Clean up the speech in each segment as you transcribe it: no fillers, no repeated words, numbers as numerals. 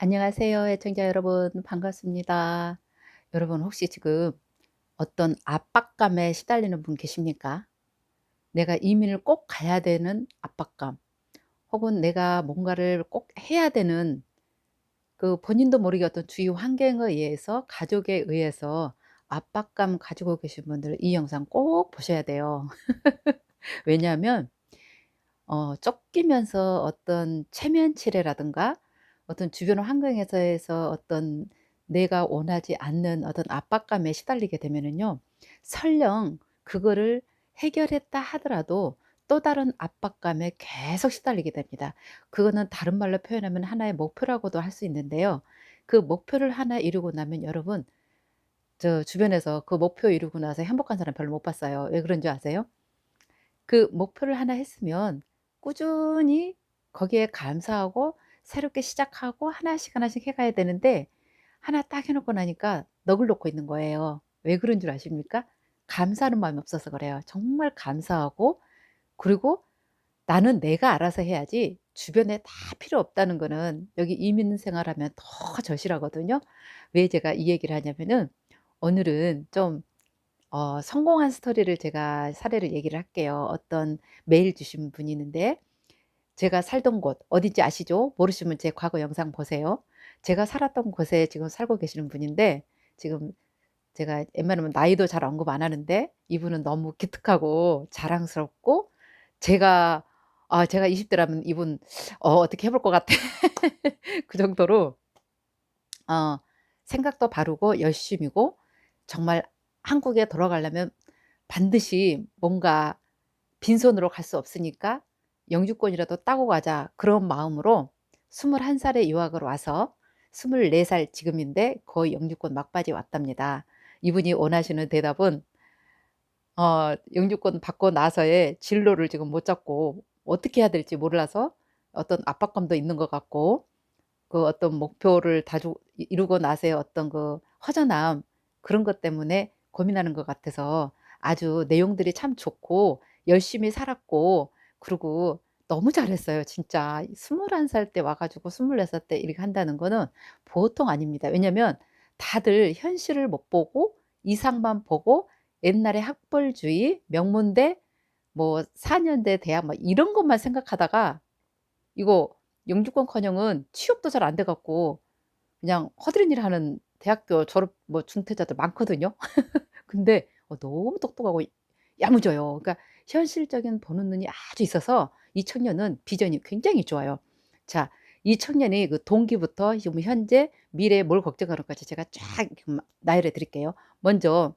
안녕하세요, 애청자 여러분. 반갑습니다. 여러분, 혹시 지금 어떤 압박감에 시달리는 분 계십니까? 내가 이민을 꼭 가야 되는 압박감, 혹은 내가 뭔가를 꼭 해야 되는 그 본인도 모르게 어떤 주위 환경에 의해서, 가족에 의해서 압박감 가지고 계신 분들 이 영상 꼭 보셔야 돼요. 왜냐하면 쫓기면서 어떤 체면 치레라든가 어떤 주변 환경에서에서 어떤 내가 원하지 않는 어떤 압박감에 시달리게 되면은요, 설령 그거를 해결했다 하더라도 또 다른 압박감에 계속 시달리게 됩니다. 그거는 다른 말로 표현하면 하나의 목표라고도 할 수 있는데요. 그 목표를 하나 이루고 나면 여러분, 저 주변에서 그 목표 이루고 나서 행복한 사람 별로 못 봤어요. 왜 그런 줄 아세요? 그 목표를 하나 했으면 꾸준히 거기에 감사하고 새롭게 시작하고 하나씩 하나씩 해 가야 되는데, 하나 딱 해 놓고 나니까 넋을 놓고 있는 거예요. 왜 그런 줄 아십니까? 감사하는 마음이 없어서 그래요. 정말 감사하고, 그리고 나는 내가 알아서 해야지 주변에 다 필요 없다는 거는 여기 이민 생활하면 더 절실하거든요. 왜 제가 이 얘기를 하냐면은, 오늘은 좀 성공한 스토리를 제가 사례를 얘기를 할게요. 어떤 메일 주신 분이 있는데, 제가 살던 곳 어딘지 아시죠? 모르시면 제 과거 영상 보세요. 제가 살았던 곳에 지금 살고 계시는 분인데, 지금 제가 웬만하면 나이도 잘 언급 안 하는데 이분은 너무 기특하고 자랑스럽고, 제가 제가 20 대라면 이분 어떻게 해볼 것 같아. 그 정도로 어 생각도 바르고 열심이고, 정말 한국에 돌아가려면 반드시 뭔가 빈손으로 갈 수 없으니까 '영주권이라도 따고 가자.' 그런 마음으로 21 살에 유학을 와서 24살 지금인데 거의 영주권 막바지 왔답니다. 이분이 원하시는 대답은 영주권 받고 나서의 진로를 지금 못 잡고 어떻게 해야 될지 몰라서 어떤 압박감도 있는 것 같고, 그 어떤 목표를 다주 이루고 나서의 어떤 그 허전함, 그런 것 때문에 고민하는 것 같아서, 아주 내용들이 참 좋고 열심히 살았고, 그리고 너무 잘했어요 진짜. 21살 때 와 가지고 24살 때 이렇게 한다는 거는 보통 아닙니다. 왜냐면 다들 현실을 못 보고 이상만 보고, 옛날에 학벌주의, 명문대, 뭐 4 년제 대학 막 이런 것만 생각하다가, 이거 영주권커녕은 취업도 잘 안 돼 갖고 그냥 허드렛 일 하는 대학교 졸업 뭐 중퇴자들 많거든요. 근데 너무 똑똑하고 야무져요. 그러니까 현실적인 보는 눈이 아주 있어서 이 청년은 비전이 굉장히 좋아요. 자, 이 청년의 그 동기부터 지금 현재, 미래에 뭘 걱정하는까지 제가 쫙 나열해 드릴게요. 먼저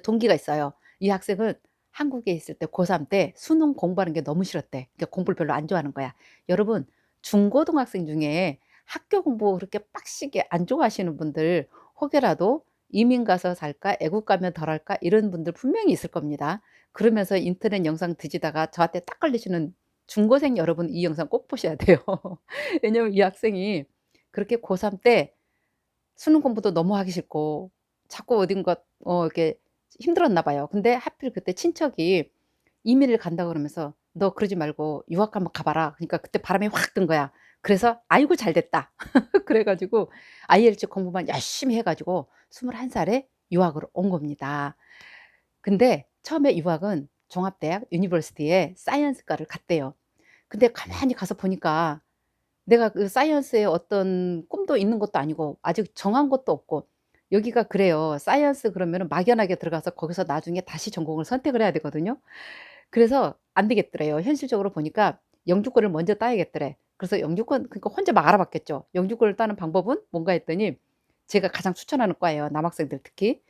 동기가 있어요. 이 학생은 한국에 있을 때 고3 때 수능 공부하는 게 너무 싫었대. 그러니까 공부를 별로 안 좋아하는 거야. 여러분, 중고등학생 중에 학교 공부 그렇게 빡시게 안 좋아하시는 분들, 혹여라도 '이민 가서 살까? 애국 가면 덜할까?' 이런 분들 분명히 있을 겁니다. 그러면서 인터넷 영상 뒤지다가 저한테 딱 걸리시는 중고생 여러분, 이 영상 꼭 보셔야 돼요. 왜냐면 이 학생이 그렇게 고3 때 수능 공부도 너무 하기 싫고 자꾸 어딘가 이렇게 힘들었나 봐요. 근데 하필 그때 친척이 이민을 간다고 그러면서 "너 그러지 말고 유학 한번 가 봐라." 그러니까 그때 바람이 확 든 거야. 그래서 "아이고 잘 됐다." 그래 가지고 IELTS 공부만 열심히 해 가지고 21 살에 유학을 온 겁니다. 근데 처음에 유학은 종합대학 유니버시티에 사이언스과를 갔대요. 근데 가만히 가서 보니까 내가 그 사이언스에 어떤 꿈도 있는 것도 아니고 아직 정한 것도 없고, 여기가 그래요. 사이언스 그러면은 막연하게 들어가서 거기서 나중에 다시 전공을 선택을 해야 되거든요. 그래서 안 되겠더래요. 현실적으로 보니까 영주권을 먼저 따야겠더래. 그래서 영주권, 그러니까 혼자 막 알아봤겠죠. 영주권을 따는 방법은 뭔가 했더니, 제가 가장 추천하는 과예요, 남학생들 특히.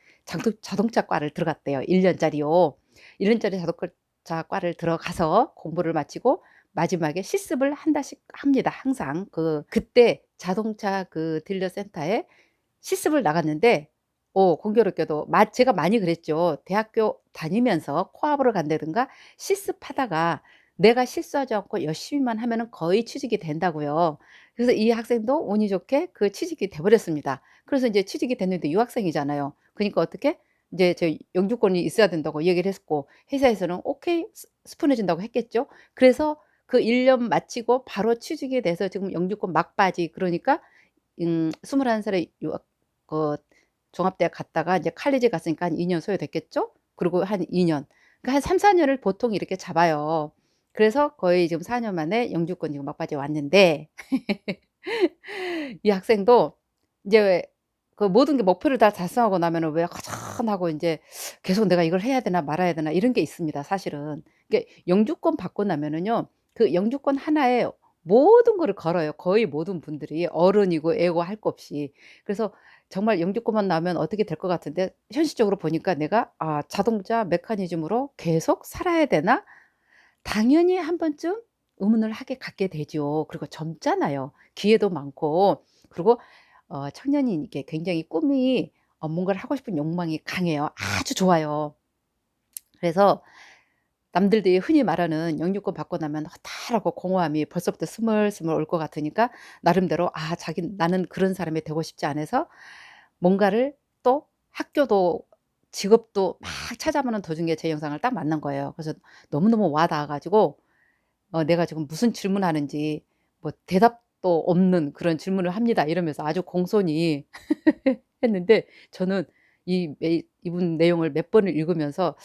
자동차과를 들어갔대요. 1 년짜리요. 1 년짜리 자동차과를 들어가서 공부를 마치고 마지막에 실습을 한 달씩 합니다 항상. 그때 자동차 그 딜러 센터에 실습을 나갔는데, 공교롭게도 제가 많이 그랬죠. 대학교 다니면서 코업을 간다든가 실습하다가 내가 실수하지 않고 열심히만 하면은 거의 취직이 된다고요. 그래서 이 학생도 운이 좋게 그 취직이 돼 버렸습니다. 그래서 인제 취직이 됐는데 유학생이잖아요. 그니까 어떻게, 인제 저 영주권이 있어야 된다고 얘기를 했고, 회사에서는 오케이 스폰해 준다고 했겠죠. 그래서 그 1년 마치고 바로 취직이 돼서 지금 영주권 막바지, 그러니까 21 살에 유학 종합대학 갔다가 이제 칼리지 갔으니까 한 2년 소요됐겠죠? 그리고 한 2 년. 그러니까 한 3-4 년을 보통 이렇게 잡아요. 그래서 거의 지금 4년 만에 영주권 지금 막바지에 왔는데 이 학생도 이제 그 모든 게 목표를 다 달성하고 나면은 왜 허전하고 인제 계속 '내가 이걸 해야 되나 말아야 되나.' 이런 게 있습니다 사실은. 이게 영주권 받고 나면은요, 그 영주권 하나에 모든 거를 걸어요 거의 모든 분들이. 어른이고 애고 할 거 없이. 그래서 정말 영주권만 나오면 어떻게 될 것 같은데 현실적으로 보니까 '내가 자동차 메커니즘으로 계속 살아야 되나?' 당연히 한 번쯤 의문을 하게 갖게 되죠. 그리고 젊잖아요. 기회도 많고. 그리고 청년이 이게 굉장히 꿈이 뭔가를 하고 싶은 욕망이 강해요. 아주 좋아요. 그래서 남들들이 흔히 말하는 영유권 받고 나면 허탈하고 공허함이 벌써부터 스물스물 올 것 같으니까 나름대로 자기 '나는 그런 사람이 되고 싶지 않아서 뭔가를 또 학교도 직업도 막 찾아보는 도중에 제 영상을 딱 만난 거예요. 그래서 너무너무 와 닿아 가지고 내가 지금 무슨 질문하는지 뭐 대답도 없는 그런 질문을 합니다. 이러면서 아주 공손히 했는데 저는 이분 내용을 몇 번을 읽으면서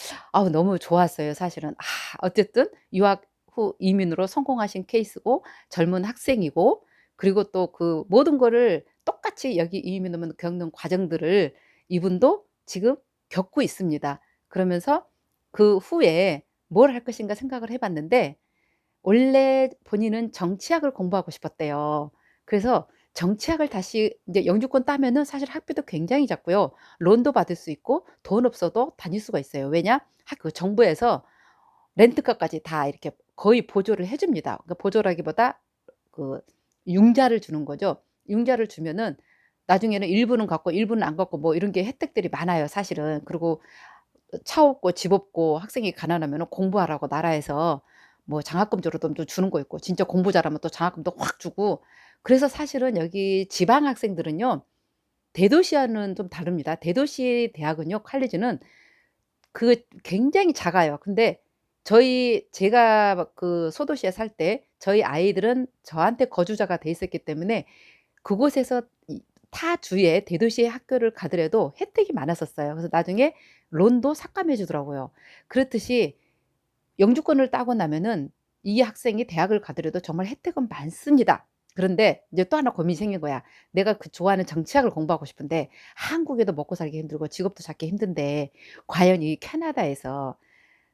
너무 좋았어요 사실은. 어쨌든 유학 후 이민으로 성공하신 케이스고 젊은 학생이고, 그리고 또 그 모든 거를 똑같이 여기 이민 오면 겪는 과정들을 이분도 지금 겪고 있습니다. 그러면서 그 후에 '뭘 할 것인가.' 생각을 해 봤는데 원래 본인은 정치학을 공부하고 싶었대요. 그래서 정치학을 다시 인제 영주권 따면은 사실 학비도 굉장히 작고요. 론도 받을 수 있고 돈 없어도 다닐 수가 있어요. 왜냐? 정부에서 렌트카까지 다 이렇게 거의 보조를 해 줍니다. 그러니까 보조라기보다 그 융자를 주는 거죠. 융자를 주면은 나중에는 일부는 갚고 일부는 안 갚고 뭐 이런 게 혜택들이 많아요 사실은. 그리고 차 없고 집 없고 학생이 가난하면은 공부하라고 나라에서 뭐 장학금 조로도 주는 거 있고, 진짜 공부 잘하면 또 장학금도 확 주고. 그래서 사실은 여기 지방 학생들은요, 대도시와는 좀 다릅니다. 대도시 대학은요, 칼리지는 굉장히 작아요. 근데 제가 막 그 소도시에 살 때 저희 아이들은 저한테 거주자가 돼 있었기 때문에 그곳에서 타 주의 대도시의 학교를 가더라도 혜택이 많았었어요. 그래서 나중에 론도 삭감해 주더라고요. 그렇듯이 영주권을 따고 나면은 이 학생이 대학을 가더라도 정말 혜택은 많습니다. 그런데 이제 또 하나 고민이 생긴 거야. 내가 좋아하는 정치학을 공부하고 싶은데 한국에도 먹고 살기 힘들고 직업도 찾기 힘든데 과연 이 캐나다에서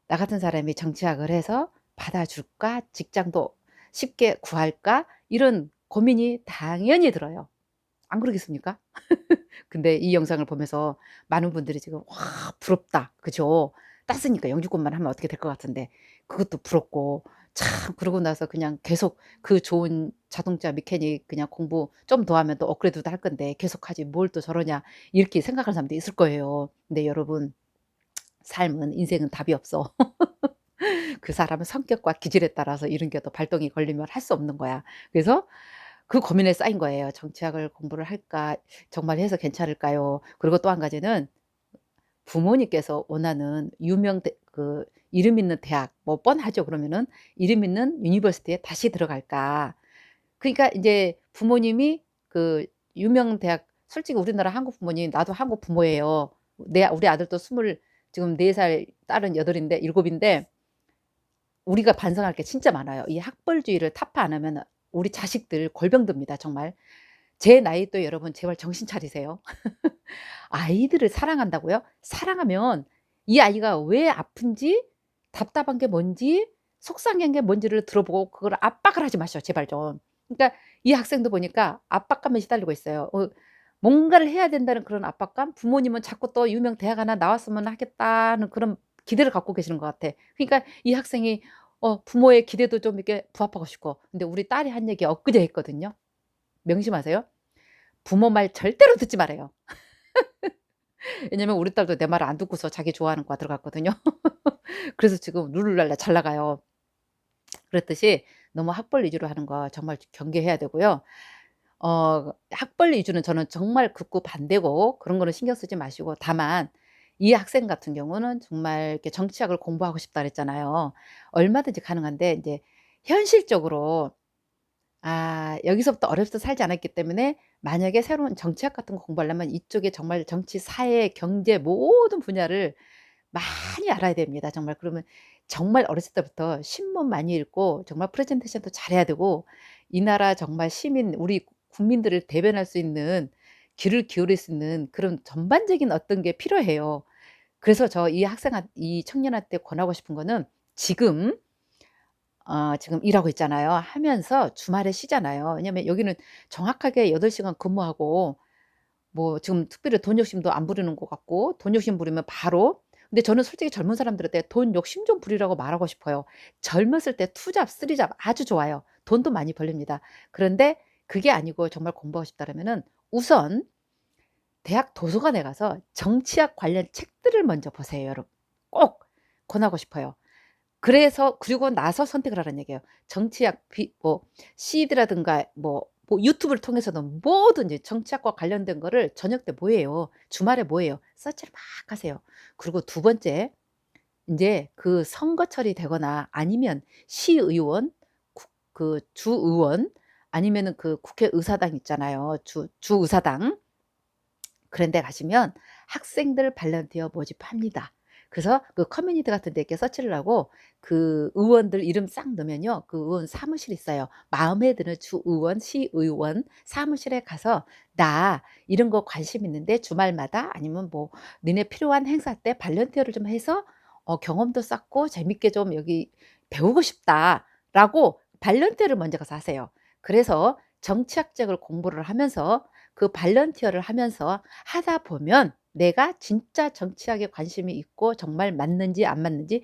나 같은 사람이 정치학을 해서 받아줄까? 직장도 쉽게 구할까? 이런 고민이 당연히 들어요. 안 그러겠습니까? 근데 이 영상을 보면서 많은 분들이 지금 "와 부럽다." 그죠? 땄으니까 영주권만 하면 어떻게 될 것 같은데 그것도 부럽고, 참 그러고 나서 그냥 계속 그 좋은 자동차 메캐닉 그냥 공부 좀 더 하면 또 업그레이드도 할 건데 '계속하지 뭘 또 저러냐.' 이렇게 생각하는 사람도 있을 거예요. 근데 여러분, 삶은 인생은 답이 없어. 그 사람의 성격과 기질에 따라서 이런 게 또 발동이 걸리면 할 수 없는 거야. 그래서 그 고민에 쌓인 거예요. '정치학을 공부를 할까? 정말 해서 괜찮을까요?' 그리고 또 한 가지는 부모님께서 원하는 유명 이름 있는 대학, 뭐 뻔하죠 그러면은. '이름 있는 유니버시티에 다시 들어갈까?' 그러니까 인제 부모님이 그 유명 대학, 솔직히 우리나라 한국 부모님, 나도 한국 부모예요. 우리 아들도 지금 4살, 딸은 8 인데 7 인데 우리가 반성할 게 진짜 많아요. 이 학벌주의를 타파 안 하면은 우리 자식들 골병듭니다 정말. 제 나이 또 여러분 제발 정신 차리세요. 아이들을 사랑한다고요? 사랑하면 이 아이가 왜 아픈지, 답답한 게 뭔지, 속상한 게 뭔지를 들어보고 그걸 압박을 하지 마셔 제발 좀. 그러니까 이 학생도 보니까 압박감에 시달리고 있어요. 뭔가를 해야 된다는 그런 압박감? 부모님은 자꾸 또 '유명 대학 하나 나왔으면 하겠다.'는 그런 기대를 갖고 계시는 것 같아. 그러니까 이 학생이 부모의 기대도 좀 이렇게 부합하고 싶고. 근데 우리 딸이 한 얘기 엊그제 했거든요. 명심하세요. 부모 말 절대로 듣지 말아요. 왜냐면 우리 딸도 내 말을 안 듣고서 자기 좋아하는 과 들어갔거든요. 그래서 지금 룰루랄라 잘 나가요. 그랬듯이 너무 학벌 위주로 하는 거 정말 경계해야 되고요. 학벌 위주는 저는 정말 극구 반대고, 그런 거는 신경 쓰지 마시고, 다만 이 학생 같은 경우는 정말 이렇게 정치학을 공부하고 싶다 그랬잖아요. 얼마든지 가능한데 인제 현실적으로 여기서부터 어려서 살지 않았기 때문에 만약에 새로운 정치학 같은 거 공부하려면 이쪽에 정말 정치, 사회, 경제 모든 분야를 많이 알아야 됩니다. 정말 그러면 정말 어렸을 때부터 신문 많이 읽고 정말 프레젠테이션도 잘해야 되고 이 나라 정말 시민 우리 국민들을 대변할 수 있는 귀를 기울일 수 있는 그런 전반적인 어떤 게 필요해요. 그래서 이 청년한테 권하고 싶은 거는 지금 일하고 있잖아요. 하면서 주말에 쉬잖아요. 왜냐면 여기는 정확하게 8시간 근무하고 뭐 지금 특별히 돈 욕심도 안 부리는 것 같고 돈 욕심 부리면 바로 근데 저는 솔직히 젊은 사람들한테 돈 욕심 좀 부리라고 말하고 싶어요. 젊었을 때 투잡, 쓰리잡 아주 좋아요. 돈도 많이 벌립니다. 그런데 그게 아니고 정말 공부하고 싶다라면은 우선 대학 도서관에 가서 정치학 관련 책들을 먼저 보세요, 여러분. 꼭 권하고 싶어요. 그리고 나서 선택을 하라는 얘기예요. 정치학 CD라든가 유튜브를 통해서든 뭐든지 정치학과 관련된 거를 저녁 때 뭐 해요? 주말에 뭐 해요? 서치를 막 하세요. 그리고 두 번째 인제 그 선거철이 되거나 아니면 시의원, 주의원 아니면은 그 국회의사당 있잖아요. 주의사당. 그런 데 가시면 학생들 발런티어 모집합니다. 그래서 그 커뮤니티 같은 데 이렇게 서치를 하고 그 의원들 이름 싹 넣으면요. 그 의원 사무실이 있어요. 마음에 드는 주의원, 시의원 사무실에 가서 "나 이런 거 관심 있는데 주말마다 아니면 뭐 너네 필요한 행사 때 발런티어를 좀 해서 경험도 쌓고 재밌게 좀 여기 배우고 싶다."라고 발런티어를 먼저 가서 하세요. 그래서 정치학적을 공부를 하면서 그 발런티어를 하면서 하다 보면 내가 진짜 정치학에 관심이 있고 정말 맞는지 안 맞는지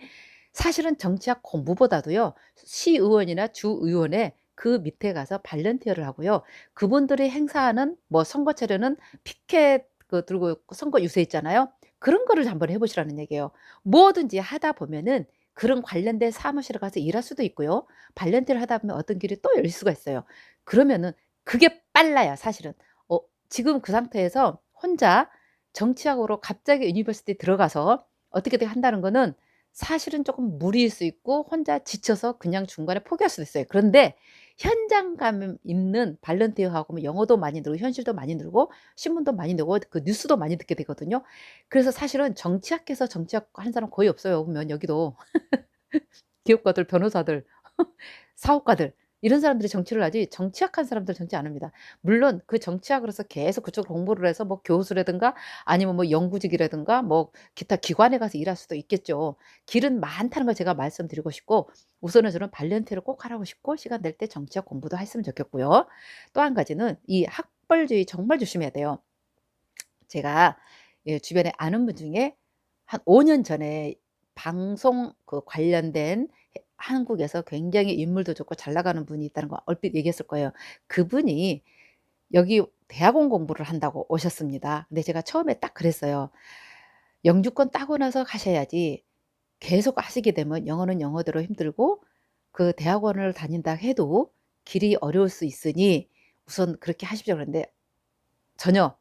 사실은 정치학 공부보다도요. 시의원이나 주의원의 그 밑에 가서 발런티어를 하고요. 그분들이 행사하는 뭐 선거철에는 피켓 들고 선거 유세 있잖아요. 그런 거를 한번 해 보시라는 얘기예요. 뭐든지 하다 보면은 그런 관련된 사무실에 가서 일할 수도 있고요. 발런티어를 하다 보면 어떤 길이 또 열릴 수가 있어요. 그러면은 그게 빨라요 사실은. 어 지금 그 상태에서 혼자 정치학으로 갑자기 유니버시티 들어가서 어떻게든 한다는 거는 사실은 조금 무리일 수 있고 혼자 지쳐서 그냥 중간에 포기할 수도 있어요. 그런데 현장감 있는 발런티어하고 뭐 영어도 많이 늘고 현실도 많이 늘고 신문도 많이 늘고 그 뉴스도 많이 듣게 되거든요. 그래서 사실은 정치학해서 정치학 하는 사람 거의 없어요 보면 여기도. 기업가들, 변호사들, 사업가들 이런 사람들이 정치를 하지 정치학한 사람들 정치 안 합니다. 물론 그 정치학으로서 계속 그쪽 공부를 해서 뭐 교수라든가 아니면 뭐 연구직이라든가 뭐 기타 기관에 가서 일할 수도 있겠죠. 길은 많다는 걸 제가 말씀드리고 싶고 우선은 저는 발렌티어를 꼭 하라고 싶고 시간 될 때 정치학 공부도 했으면 좋겠고요. 또 한 가지는 이 학벌주의 정말 조심해야 돼요. 제가 주변에 아는 분 중에 한 5년 전에 방송 관련된 한국에서 굉장히 인물도 좋고 잘 나가는 분이 있다는 거 얼핏 얘기했을 거예요. 그분이 여기 대학원 공부를 한다고 오셨습니다. 근데 제가 처음에 딱 그랬어요. "영주권 따고 나서 가셔야지 계속 하시게 되면 영어는 영어대로 힘들고 그 대학원을 다닌다 해도 길이 어려울 수 있으니 우선 그렇게 하십시오." 그랬는데 전혀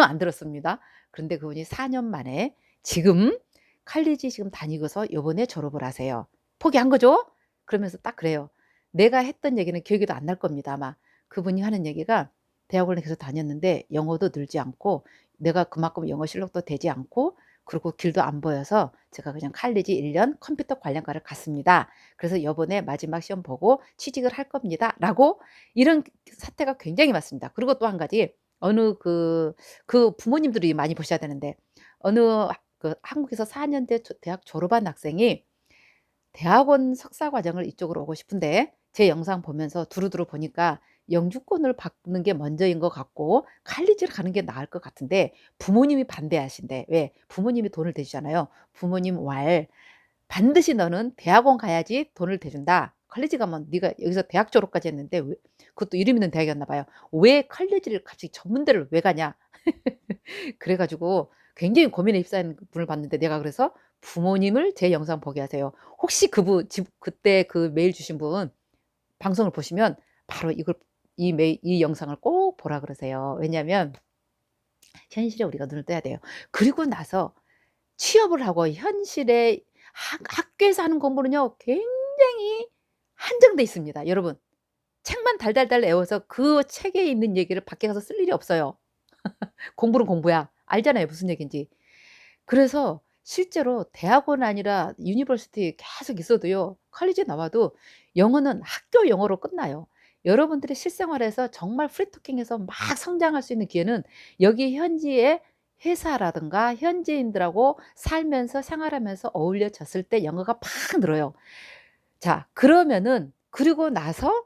안 들었습니다. 그런데 그분이 4년 만에 지금 칼리지 지금 다니고서 요번에 졸업을 하세요. 포기한 거죠? 그러면서 딱 그래요. 내가 했던 얘기는 기억에도 안 날 겁니다 아마. 그분이 하는 얘기가 대학원을 계속 다녔는데 영어도 늘지 않고 내가 그만큼 영어 실력도 되지 않고 그리고 길도 안 보여서 제가 그냥 칼리지 1년 컴퓨터 관련과를 갔습니다. 그래서 "요번에 마지막 시험 보고 취직을 할 겁니다."라고 이런 사태가 굉장히 많습니다. 그리고 또 한 가지 어느 부모님들이 많이 보셔야 되는데 어느 한국에서 4 년제 대학 졸업한 학생이 대학원 석사 과정을 이쪽으로 오고 싶은데 제 영상 보면서 두루두루 보니까 영주권을 받는 게 먼저인 것 같고 칼리지를 가는 게 나을 것 같은데 부모님이 반대하신대. 왜? 부모님이 돈을 대주잖아요. 부모님 왈 "반드시 너는 대학원 가야지 돈을 대준다. 칼리지 가면 네가 여기서 대학 졸업까지 했는데 왜" 그것도 이름 있는 대학이었나 봐요. "왜 칼리지를 갑자기 전문대를 왜 가냐." 그래 가지고 굉장히 고민에 휩싸인 분을 봤는데 내가 그래서 부모님을 제 영상 보게 하세요. 혹시 그분 그때 그 메일 주신 분 방송을 보시면 바로 이 영상을 꼭 보라 그러세요. 왜냐하면 현실에 우리가 눈을 떠야 돼요. 그리고 나서 취업을 하고 현실에 학교에서 하는 공부는요 굉장히 한정돼 있습니다. 여러분 책만 달달달 외워서 그 책에 있는 얘기를 밖에 가서 쓸 일이 없어요. 공부는 공부야. 알잖아요 무슨 얘기인지. 그래서 실제로 대학원 아니라 유니버시티 계속 있어도요. 컬리지 나와도 영어는 학교 영어로 끝나요. 여러분들이 실생활에서 정말 프리토킹해서 막 성장할 수 있는 기회는 여기 현지의 회사라든가 현지인들하고 살면서 생활하면서 어울려졌을 때 영어가 팍 늘어요. 자 그러면은 그리고 나서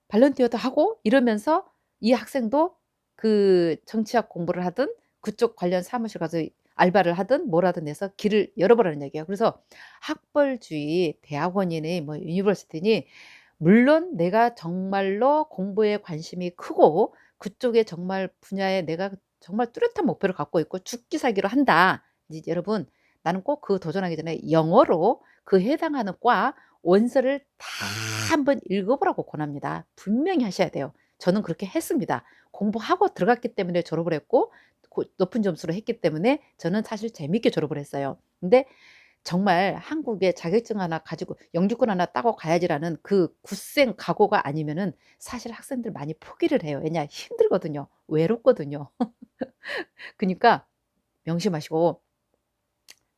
발런티어도 하고 이러면서 이 학생도 그 정치학 공부를 하든 그쪽 관련 사무실 가서 알바를 하든 뭘 하든 해서 길을 열어보라는 얘기예요. 그래서 학벌주의 대학원이니 뭐 유니버시티니 물론 내가 정말로 공부에 관심이 크고 그쪽에 정말 분야에 내가 정말 뚜렷한 목표를 갖고 있고 죽기 살기로 한다. 이제 여러분 나는 꼭 그 도전하기 전에 영어로 그 해당하는 과 원서를 다 한번 읽어보라고 권합니다. 분명히 하셔야 돼요. 저는 그렇게 했습니다. 공부하고 들어갔기 때문에 졸업을 했고 높은 점수로 했기 때문에 저는 사실 재밌게 졸업을 했어요. 근데 정말 한국에 자격증 하나 가지고 영주권 하나 따고 가야지라는 그 굳센 각오가 아니면은 사실 학생들 많이 포기를 해요. 왜냐 힘들거든요. 외롭거든요. 그니까 명심하시고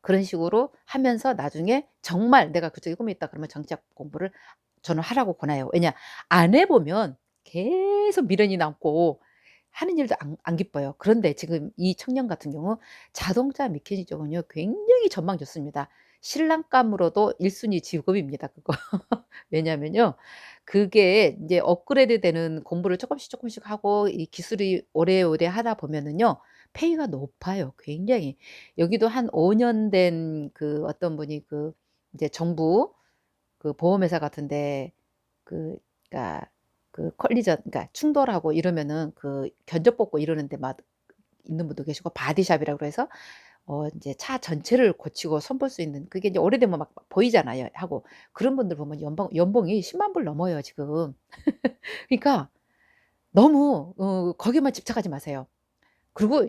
그런 식으로 하면서 나중에 정말 내가 그쪽에 꿈이 있다 그러면 정치학 공부를 저는 하라고 권해요. 왜냐 안 해 보면 계속 미련이 남고 하는 일도 안 기뻐요. 그런데 지금 이 청년 같은 경우 자동차 메케니저은요 굉장히 전망 좋습니다. 신랑감으로도 1 순위 직업입니다 그거. 왜냐하면요. 그게 인제 업그레이드 되는 공부를 쪼끔씩 하고 이 기술이 오래오래 하다 보면은요 페이가 높아요 굉장히. 여기도 한 5년 된 그 어떤 분이 그 이제 정부 그 보험회사 같은 데 그 그러니까 그 컬리전 그러니까 충돌하고 이러면은 그 견적 뽑고 이러는 데 막 있는 분도 계시고 바디샵이라고 그래서 인제 차 전체를 고치고 손볼 수 있는 그게 이제 오래되면 막 보이잖아요 하고. 그런 분들 보면 연봉이 10만 불 넘어요 지금. 그러니까 너무 거기만 집착하지 마세요. 그리고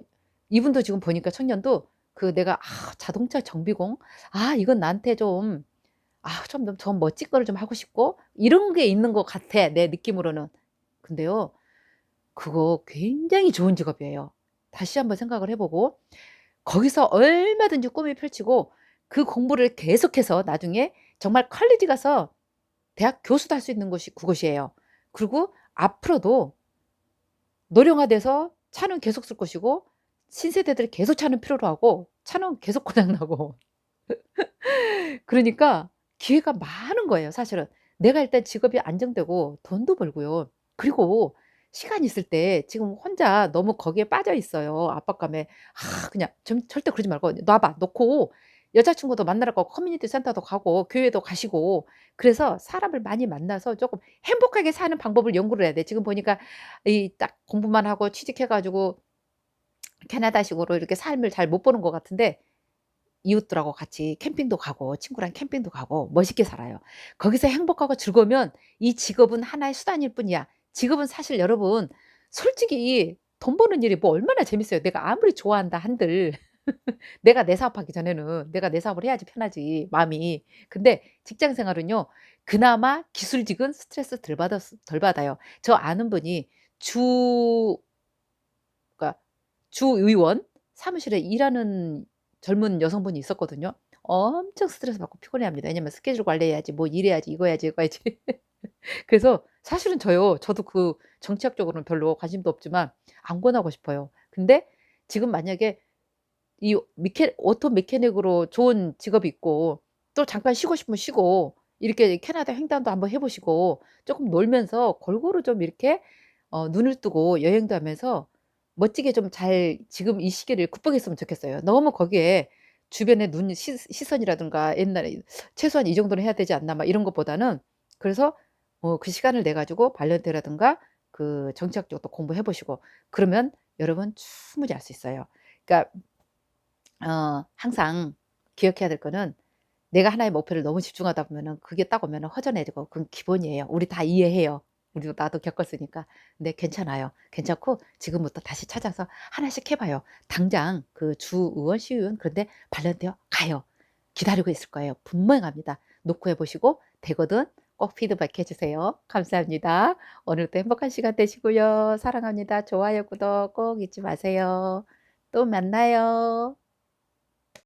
이분도 지금 보니까 청년도 그 내가 자동차 정비공 이건 나한테 좀 좀 멋진 거를 좀 하고 싶고 이런 게 있는 것 같아 내 느낌으로는. 근데요 그거 굉장히 좋은 직업이에요. 다시 한번 생각을 해 보고 거기서 얼마든지 꿈이 펼치고 그 공부를 계속해서 나중에 정말 컬리지 가서 대학 교수도 할 수 있는 곳이 그곳이에요. 그리고 앞으로도 노령화돼서 차는 계속 쓸 것이고 신세대들이 계속 차는 필요로 하고 차는 계속 고장 나고 그러니까 기회가 많은 거예요 사실은. 내가 일단 직업이 안정되고 돈도 벌고요. 그리고 시간 있을 때 지금 혼자 너무 거기에 빠져 있어요 압박감에. 그냥 절대 그러지 말고 놔 봐. 놓고 여자친구도 만나러 가고 커뮤니티 센터도 가고 교회도 가시고 그래서 사람을 많이 만나서 쪼끔 행복하게 사는 방법을 연구를 해야 돼. 지금 보니까 이 딱 공부만 하고 취직해 가지고 캐나다식으로 이렇게 삶을 잘 못 보는 것 같은데 이웃들하고 같이 캠핑도 가고 친구랑 캠핑도 가고 멋있게 살아요. 거기서 행복하고 즐거우면 이 직업은 하나의 수단일 뿐이야. 직업은 사실 여러분 솔직히 돈 버는 일이 뭐 얼마나 재밌어요. 내가 아무리 좋아한다 한들 내가 내 사업하기 전에는 내가 내 사업을 해야지 편하지 마음이. 근데 직장 생활은요. 그나마 기술직은 스트레스 덜 받아요. 저 아는 분이 주 그러니까 주의원 사무실에 일하는 젊은 여성분이 있었거든요. 엄청 스트레스 받고 피곤해합니다. 왜냐면 스케줄 관리해야지 뭐 이래야지 이거 해야지 이거 해야지. 그래서 사실은 저도 그 정치학 쪽으로는 별로 관심도 없지만 안 권하고 싶어요. 근데 지금 만약에 이 오토 메캐닉으로 좋은 직업이 있고 또 잠깐 쉬고 싶으면 쉬고 이렇게 캐나다 횡단도 한번 해 보시고 쪼끔 놀면서 골고루 좀 이렇게 눈을 뜨고 여행도 하면서 멋지게 좀 잘 지금 이 시기를 극복했으면 좋겠어요. 너무 거기에 주변의 눈 시선이라든가 옛날에 '최소한 이 정도는 해야 되지 않나.' 막 이런 것보다는 그래서 그 시간을 내 가지고 발연대라든가 그 정치학 쪽도 공부해 보시고 그러면 여러분 충분히 할 수 있어요. 그러니까 항상 기억해야 될 거는 내가 하나의 목표를 너무 집중하다 보면은 그게 딱 오면은 허전해지고 그건 기본이에요. 우리 다 이해해요. 우리도 나도 겪었으니까. 근데 괜찮아요. 괜찮고 지금부터 다시 찾아서 하나씩 해 봐요. 당장 그 주의원, 시의원 그런데 발령되어 가요. 기다리고 있을 거예요. 분명합니다. 놓고 해 보시고 되거든 꼭 피드백해 주세요. 감사합니다. 오늘도 행복한 시간 되시고요. 사랑합니다. 좋아요, 구독 꼭 잊지 마세요. 또 만나요.